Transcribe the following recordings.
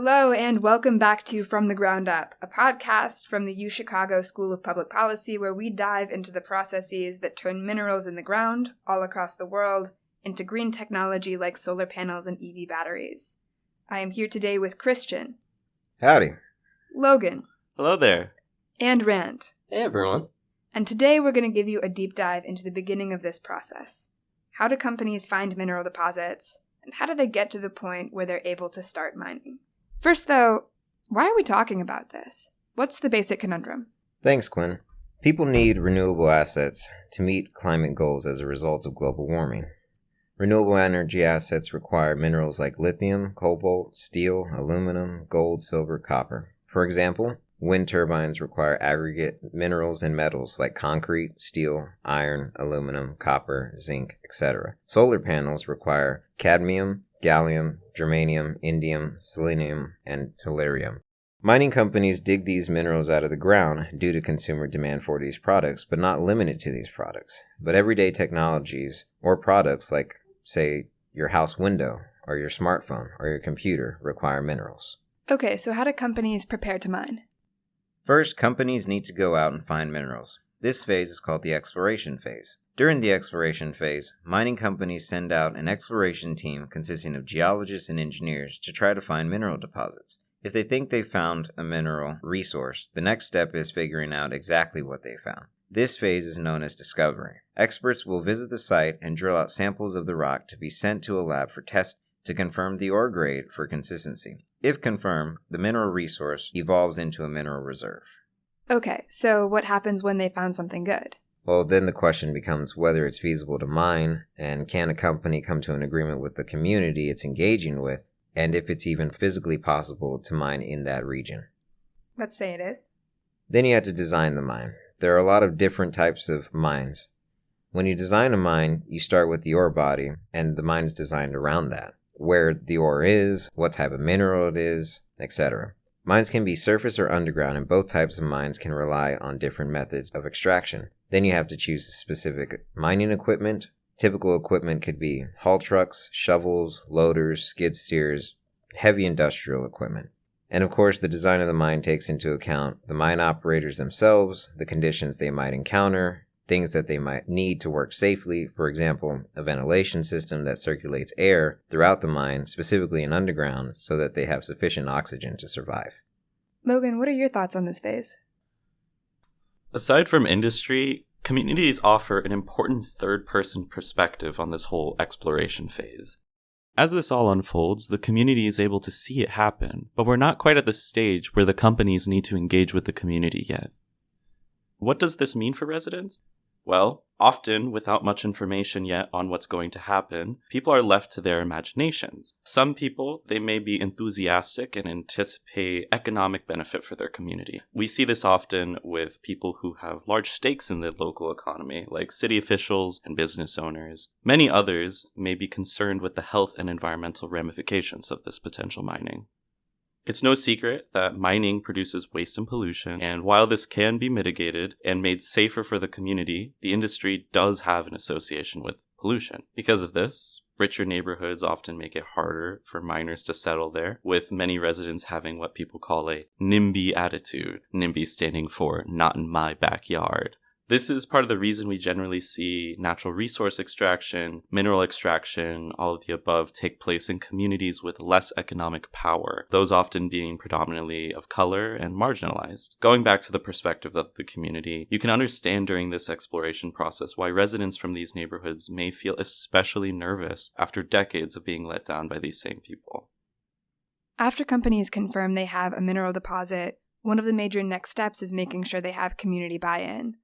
Hello and welcome back to From the Ground Up, a podcast from the UChicago School of Public Policy where we dive into the processes that turn minerals in the ground, all across the world, into green technology like solar panels and EV batteries. I am here today with Christian. Howdy. Logan. Hello there. And Rand. Hey everyone. And today we're going to give you a deep dive into the beginning of this process. How do companies find mineral deposits, and how do they get to the point where they're able to start mining? First, though, why are we talking about this? What's the basic conundrum? Thanks, Quinn. People need renewable assets to meet climate goals as a result of global warming. Renewable energy assets require minerals like lithium, cobalt, steel, aluminum, gold, silver, copper. For example, wind turbines require aggregate minerals and metals like concrete, steel, iron, aluminum, copper, zinc, etc. Solar panels require cadmium, gallium, germanium, indium, selenium, and tellurium. Mining companies dig these minerals out of the ground due to consumer demand for these products, but not limited to these products. But everyday technologies or products like, say, your house window or your smartphone or your computer require minerals. Okay, so how do companies prepare to mine? First, companies need to go out and find minerals. This phase is called the exploration phase. During the exploration phase, mining companies send out an exploration team consisting of geologists and engineers to try to find mineral deposits. If they think they've found a mineral resource, the next step is figuring out exactly what they found. This phase is known as discovery. Experts will visit the site and drill out samples of the rock to be sent to a lab for tests to confirm the ore grade for consistency. If confirmed, the mineral resource evolves into a mineral reserve. Okay, so what happens when they found something good? Well, then the question becomes whether it's feasible to mine, and can a company come to an agreement with the community it's engaging with, and if it's even physically possible to mine in that region. Let's say it is. Then you have to design the mine. There are a lot of different types of mines. When you design a mine, you start with the ore body, and the mine is designed around that. Where the ore is, what type of mineral it is, etc. Mines can be surface or underground, and both types of mines can rely on different methods of extraction. Then you have to choose the specific mining equipment. Typical equipment could be haul trucks, shovels, loaders, skid steers, heavy industrial equipment. And of course, the design of the mine takes into account the mine operators themselves, the conditions they might encounter, things that they might need to work safely, for example, a ventilation system that circulates air throughout the mine, specifically in underground, so that they have sufficient oxygen to survive. Logan, what are your thoughts on this phase? Aside from industry, communities offer an important third-person perspective on this whole exploration phase. As this all unfolds, the community is able to see it happen, but we're not quite at the stage where the companies need to engage with the community yet. What does this mean for residents? Well, often, without much information yet on what's going to happen, people are left to their imaginations. Some people, they may be enthusiastic and anticipate economic benefit for their community. We see this often with people who have large stakes in the local economy, like city officials and business owners. Many others may be concerned with the health and environmental ramifications of this potential mining. It's no secret that mining produces waste and pollution, and while this can be mitigated and made safer for the community, the industry does have an association with pollution. Because of this, richer neighborhoods often make it harder for miners to settle there, with many residents having what people call a NIMBY attitude, NIMBY standing for not in my backyard. This is part of the reason we generally see natural resource extraction, mineral extraction, all of the above take place in communities with less economic power, those often being predominantly of color and marginalized. Going back to the perspective of the community, you can understand during this exploration process why residents from these neighborhoods may feel especially nervous after decades of being let down by these same people. After companies confirm they have a mineral deposit, one of the major next steps is making sure they have community buy-in.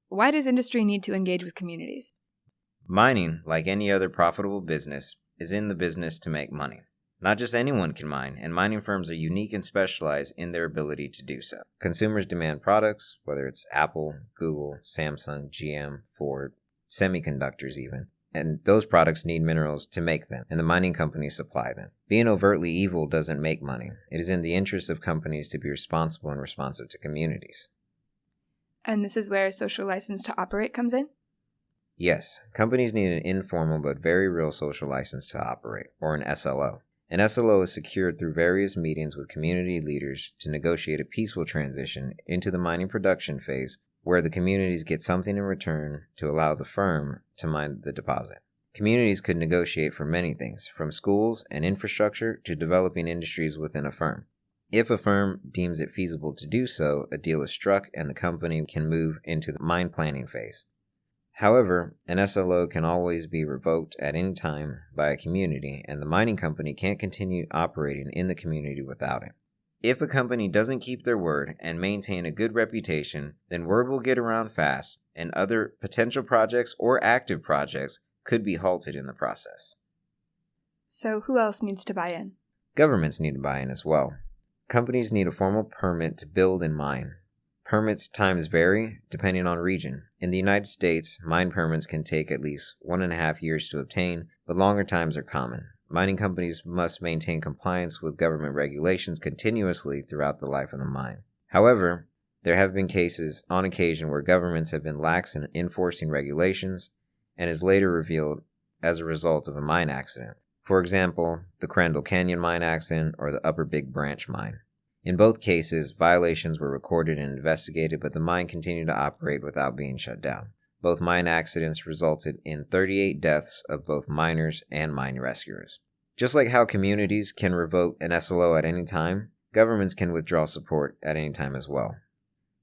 Why does industry need to engage with communities? Mining, like any other profitable business, is in the business to make money. Not just anyone can mine, and mining firms are unique and specialized in their ability to do so. Consumers demand products, whether it's Apple, Google, Samsung, GM, Ford, semiconductors even, and those products need minerals to make them, and the mining companies supply them. Being overtly evil doesn't make money. It is in the interest of companies to be responsible and responsive to communities. And this is where social license to operate comes in? Yes, companies need an informal but very real social license to operate, or an SLO. An SLO is secured through various meetings with community leaders to negotiate a peaceful transition into the mining production phase where the communities get something in return to allow the firm to mine the deposit. Communities could negotiate for many things, from schools and infrastructure to developing industries within a firm. If a firm deems it feasible to do so, a deal is struck and the company can move into the mine planning phase. However, an SLO can always be revoked at any time by a community, and the mining company can't continue operating in the community without it. If a company doesn't keep their word and maintain a good reputation, then word will get around fast, and other potential projects or active projects could be halted in the process. So who else needs to buy in? Governments need to buy in as well. Companies need a formal permit to build and mine. Permits times vary depending on region. In the United States, mine permits can take at least 1.5 years to obtain, but longer times are common. Mining companies must maintain compliance with government regulations continuously throughout the life of the mine. However, there have been cases on occasion where governments have been lax in enforcing regulations and is later revealed as a result of a mine accident. For example, the Crandall Canyon mine accident or the Upper Big Branch mine. In both cases, violations were recorded and investigated, but the mine continued to operate without being shut down. Both mine accidents resulted in 38 deaths of both miners and mine rescuers. Just like how communities can revoke an SLO at any time, governments can withdraw support at any time as well.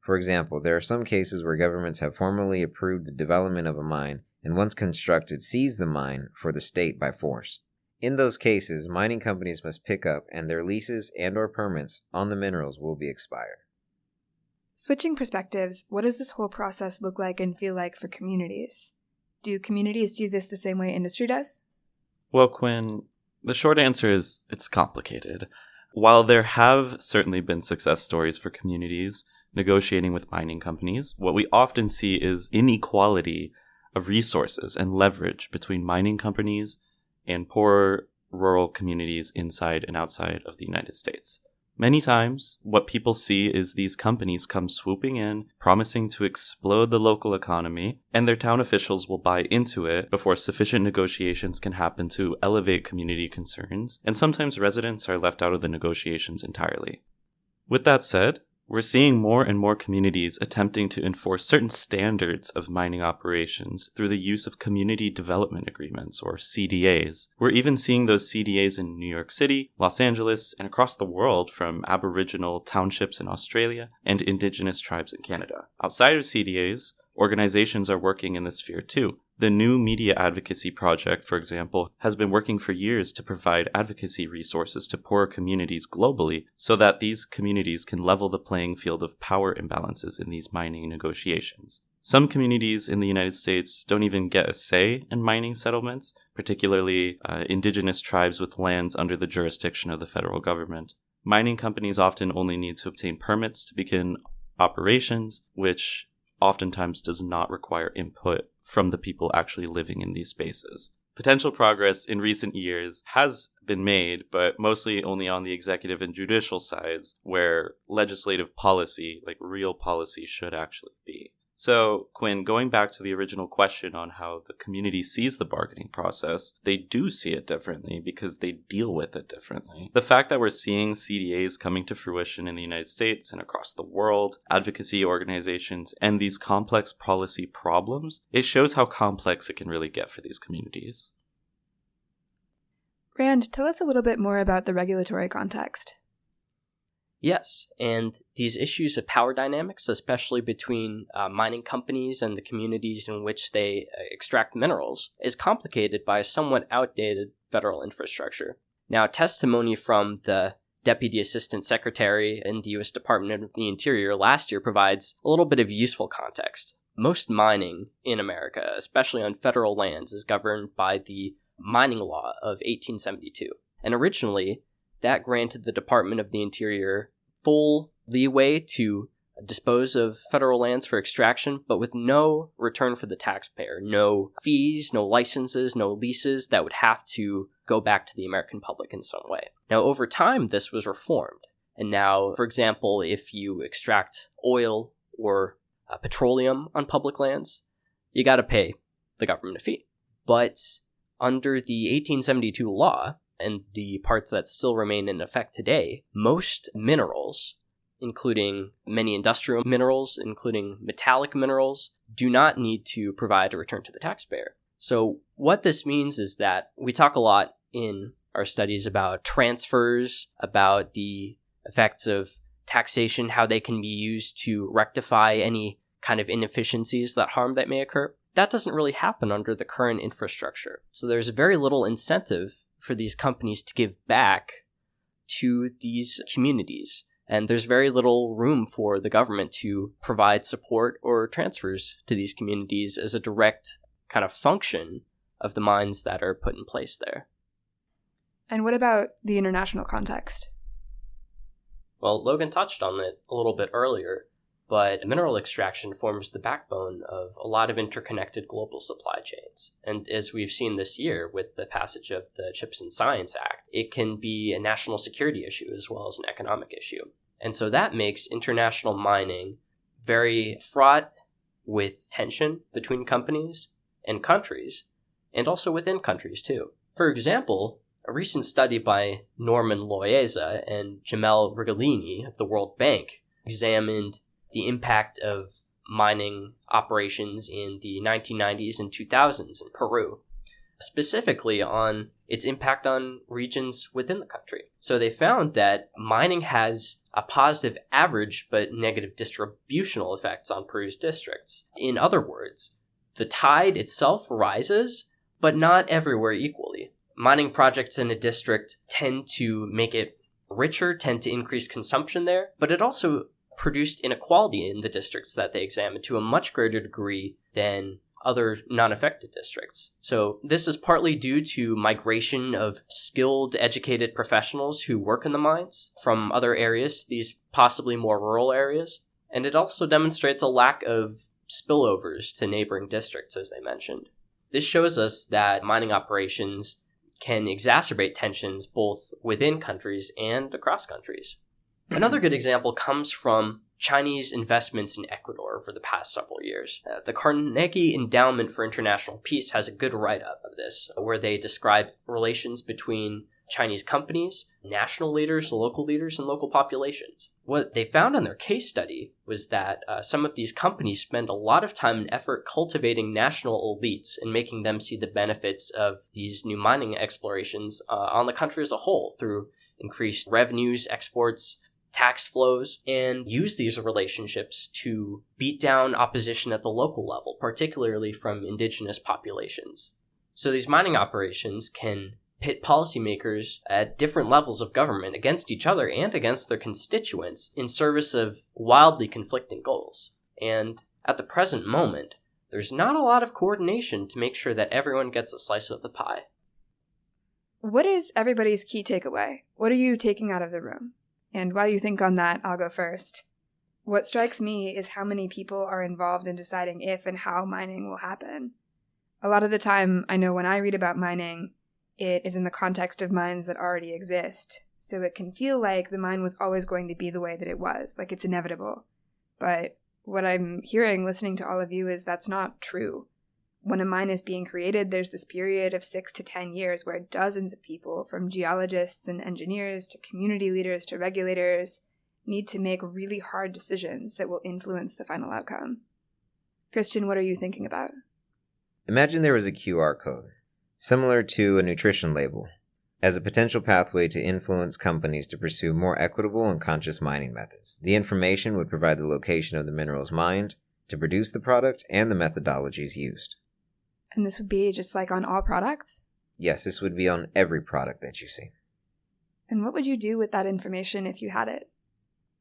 For example, there are some cases where governments have formally approved the development of a mine and once constructed seize the mine for the state by force. In those cases, mining companies must pick up and their leases and/or permits on the minerals will be expired. Switching perspectives, what does this whole process look like and feel like for communities? Do communities do this the same way industry does? Well, Quinn, the short answer is it's complicated. While there have certainly been success stories for communities negotiating with mining companies, what we often see is inequality of resources and leverage between mining companies and poor rural communities inside and outside of the United States. Many times, what people see is these companies come swooping in, promising to explode the local economy, and their town officials will buy into it before sufficient negotiations can happen to elevate community concerns, and sometimes residents are left out of the negotiations entirely. With that said, we're seeing more and more communities attempting to enforce certain standards of mining operations through the use of community development agreements, or CDAs. We're even seeing those CDAs in New York City, Los Angeles, and across the world from Aboriginal townships in Australia and Indigenous tribes in Canada. Outside of CDAs, organizations are working in this sphere too. The New Media Advocacy Project, for example, has been working for years to provide advocacy resources to poorer communities globally so that these communities can level the playing field of power imbalances in these mining negotiations. Some communities in the United States don't even get a say in mining settlements, particularly indigenous tribes with lands under the jurisdiction of the federal government. Mining companies often only need to obtain permits to begin operations, which oftentimes does not require input from the people actually living in these spaces. Potential progress in recent years has been made, but mostly only on the executive and judicial sides, where legislative policy, like real policy, should actually be. So, Quinn, going back to the original question on how the community sees the bargaining process, they do see it differently because they deal with it differently. The fact that we're seeing CDAs coming to fruition in the United States and across the world, advocacy organizations, and these complex policy problems, it shows how complex it can really get for these communities. Rand, tell us a little bit more about the regulatory context. Yes, and these issues of power dynamics, especially between mining companies and the communities in which they extract minerals, is complicated by a somewhat outdated federal infrastructure. Now, testimony from the Deputy Assistant Secretary in the U.S. Department of the Interior last year provides a little bit of useful context. Most mining in America, especially on federal lands, is governed by the Mining Law of 1872. And originally, that granted the Department of the Interior full leeway to dispose of federal lands for extraction, but with no return for the taxpayer, no fees, no licenses, no leases that would have to go back to the American public in some way. Now, over time, this was reformed. And now, for example, if you extract oil or petroleum on public lands, you got to pay the government a fee. But under the 1872 law, and the parts that still remain in effect today, most minerals, including many industrial minerals, including metallic minerals, do not need to provide a return to the taxpayer. So what this means is that we talk a lot in our studies about transfers, about the effects of taxation, how they can be used to rectify any kind of inefficiencies, that harm that may occur. That doesn't really happen under the current infrastructure. So there's very little incentive for these companies to give back to these communities. And there's very little room for the government to provide support or transfers to these communities as a direct kind of function of the mines that are put in place there. And what about the international context? Well, Logan touched on it a little bit earlier, but mineral extraction forms the backbone of a lot of interconnected global supply chains. And as we've seen this year with the passage of the CHIPS and Science Act, it can be a national security issue as well as an economic issue. And so that makes international mining very fraught with tension between companies and countries, and also within countries too. For example, a recent study by Norman Loayza and Jamel Rigolini of the World Bank examined the impact of mining operations in the 1990s and 2000s in Peru, specifically on its impact on regions within the country. So they found that mining has a positive average but negative distributional effects on Peru's districts. In other words, the tide itself rises, but not everywhere equally. Mining projects in a district tend to make it richer, tend to increase consumption there, but it also produced inequality in the districts that they examined to a much greater degree than other non-affected districts. So this is partly due to migration of skilled, educated professionals who work in the mines from other areas, these possibly more rural areas. And it also demonstrates a lack of spillovers to neighboring districts, as they mentioned. This shows us that mining operations can exacerbate tensions both within countries and across countries. Another good example comes from Chinese investments in Ecuador over the past several years. The Carnegie Endowment for International Peace has a good write-up of this, where they describe relations between Chinese companies, national leaders, local leaders, and local populations. What they found in their case study was that some of these companies spend a lot of time and effort cultivating national elites and making them see the benefits of these new mining explorations on the country as a whole through increased revenues, exports, tax flows, and use these relationships to beat down opposition at the local level, particularly from indigenous populations. So these mining operations can pit policymakers at different levels of government against each other and against their constituents in service of wildly conflicting goals. And at the present moment, there's not a lot of coordination to make sure that everyone gets a slice of the pie. What is everybody's key takeaway? What are you taking out of the room? And while you think on that, I'll go first. What strikes me is how many people are involved in deciding if and how mining will happen. A lot of the time, I know when I read about mining, it is in the context of mines that already exist. So it can feel like the mine was always going to be the way that it was, like it's inevitable. But what I'm hearing, listening to all of you, is that's not true. When a mine is being created, there's this period of 6 to 10 years where dozens of people, from geologists and engineers to community leaders to regulators, need to make really hard decisions that will influence the final outcome. Christian, what are you thinking about? Imagine there was a QR code, similar to a nutrition label, as a potential pathway to influence companies to pursue more equitable and conscious mining methods. The information would provide the location of the minerals mined to produce the product and the methodologies used. And this would be just like on all products? Yes, this would be on every product that you see. And what would you do with that information if you had it?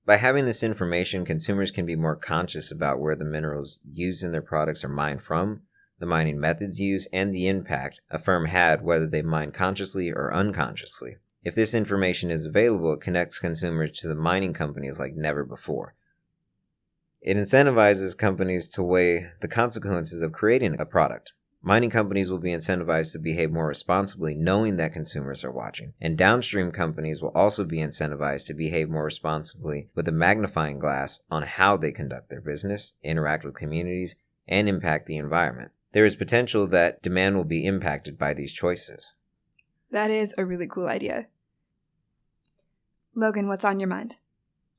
By having this information, consumers can be more conscious about where the minerals used in their products are mined from, the mining methods used, and the impact a firm had whether they mined consciously or unconsciously. If this information is available, it connects consumers to the mining companies like never before. It incentivizes companies to weigh the consequences of creating a product. Mining companies will be incentivized to behave more responsibly, knowing that consumers are watching. And downstream companies will also be incentivized to behave more responsibly with a magnifying glass on how they conduct their business, interact with communities, and impact the environment. There is potential that demand will be impacted by these choices. That is a really cool idea. Logan, what's on your mind?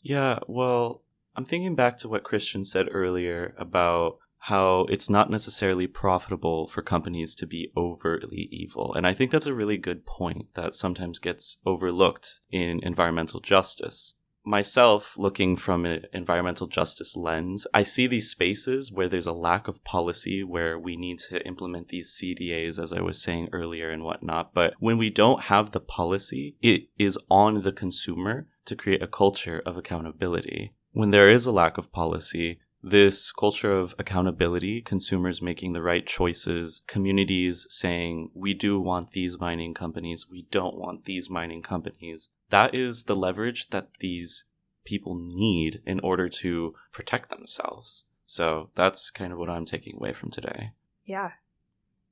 Yeah, well, I'm thinking back to what Christian said earlier about how it's not necessarily profitable for companies to be overtly evil. And I think that's a really good point that sometimes gets overlooked in environmental justice. Myself, looking from an environmental justice lens, I see these spaces where there's a lack of policy, where we need to implement these CDAs, as I was saying earlier and whatnot. But when we don't have the policy, it is on the consumer to create a culture of accountability. When there is a lack of policy, this culture of accountability, consumers making the right choices, communities saying, we do want these mining companies, we don't want these mining companies. That is the leverage that these people need in order to protect themselves. So that's kind of what I'm taking away from today. Yeah.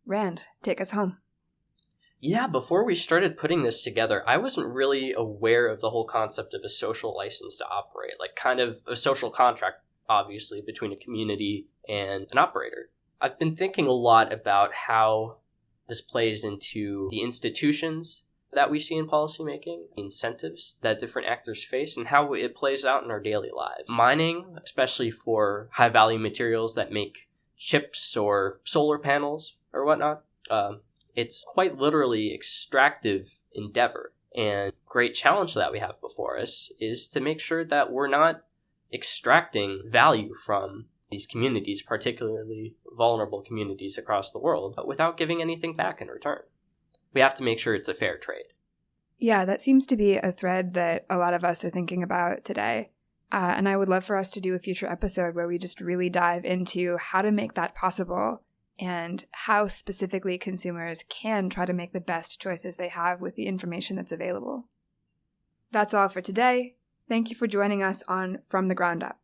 Rand, take us home. Yeah, before we started putting this together, I wasn't really aware of the whole concept of a social license to operate, like kind of a social contract, obviously, between a community and an operator. I've been thinking a lot about how this plays into the institutions that we see in policymaking, incentives that different actors face, and how it plays out in our daily lives. Mining, especially for high-value materials that make chips or solar panels or whatnot, it's quite literally extractive endeavor. And great challenge that we have before us is to make sure that we're not extracting value from these communities, particularly vulnerable communities across the world, but without giving anything back in return. We have to make sure it's a fair trade. Yeah, that seems to be a thread that a lot of us are thinking about today. And I would love for us to do a future episode where we just really dive into how to make that possible and how specifically consumers can try to make the best choices they have with the information that's available. That's all for today. Thank you for joining us on From the Ground Up.